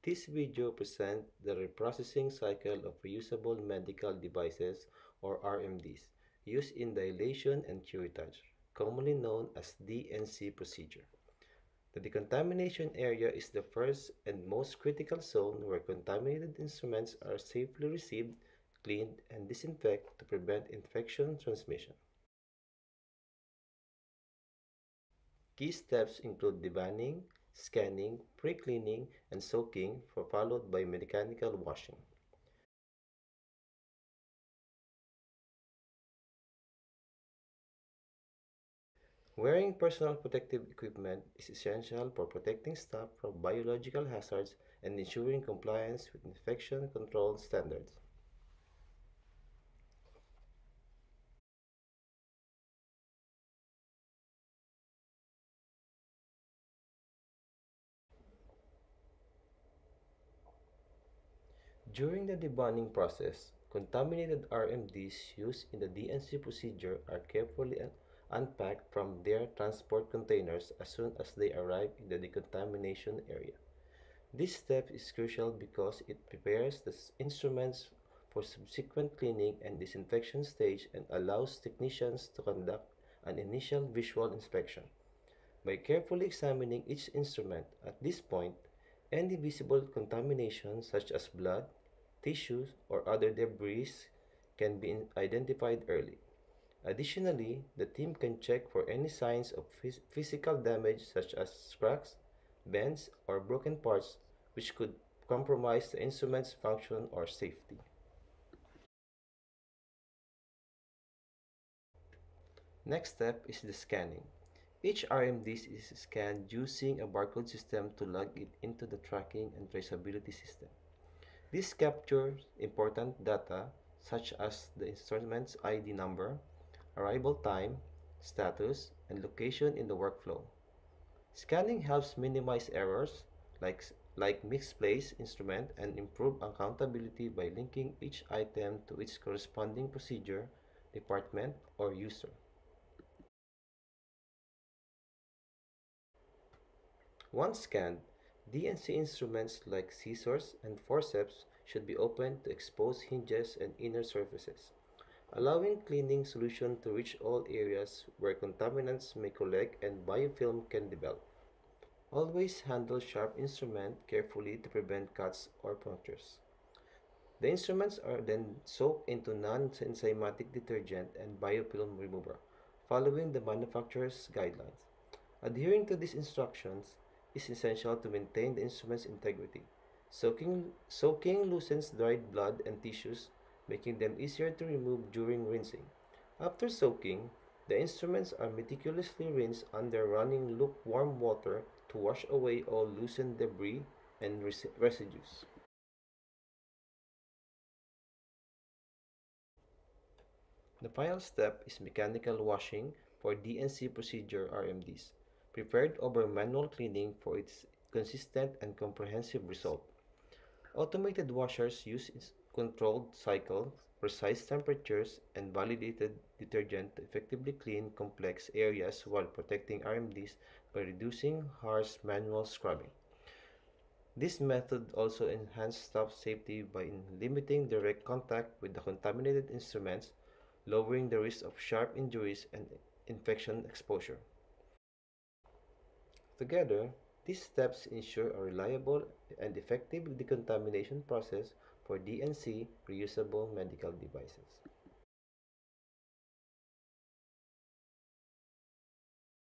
This video presents the reprocessing cycle of reusable medical devices or RMDs used in dilation and curettage, commonly known as DNC procedure. The decontamination area is the first and most critical zone where contaminated instruments are safely received, cleaned, and disinfected to prevent infection transmission. Key steps include debanning, scanning, pre-cleaning, and soaking, followed by mechanical washing. Wearing personal protective equipment is essential for protecting staff from biological hazards and ensuring compliance with infection control standards. During the debonding process, contaminated RMDs used in the DNC procedure are carefully unpacked from their transport containers as soon as they arrive in the decontamination area. This step is crucial because it prepares the instruments for subsequent cleaning and disinfection stage and allows technicians to conduct an initial visual inspection. By carefully examining each instrument at this point, any visible contamination such as blood, tissues, or other debris can be identified early. Additionally, the team can check for any signs of physical damage such as cracks, bends, or broken parts which could compromise the instrument's function or safety. Next step is the scanning. Each RMD is scanned using a barcode system to log it into the tracking and traceability system. This captures important data such as the instrument's ID number, arrival time, status, and location in the workflow. Scanning helps minimize errors like misplaced instrument and improve accountability by linking each item to its corresponding procedure, department, or user. Once scanned, DNC instruments like scissors and forceps should be opened to expose hinges and inner surfaces, allowing cleaning solution to reach all areas where contaminants may collect and biofilm can develop. Always handle sharp instrument carefully to prevent cuts or punctures. The instruments are then soaked into non-enzymatic detergent and biofilm remover, following the manufacturer's guidelines. Adhering to these instructions is essential to maintain the instrument's integrity. Soaking loosens dried blood and tissues, making them easier to remove during rinsing. After soaking, the instruments are meticulously rinsed under running lukewarm water to wash away all loosened debris and residues. The final step is mechanical washing for DNC procedure RMDs, preferred over manual cleaning for its consistent and comprehensive result. Automated washers use controlled cycles, precise temperatures, and validated detergent to effectively clean complex areas while protecting RMDs by reducing harsh manual scrubbing. This method also enhances staff safety by limiting direct contact with the contaminated instruments, lowering the risk of sharp injuries and infection exposure. Together, these steps ensure a reliable and effective decontamination process for DNC reusable medical devices.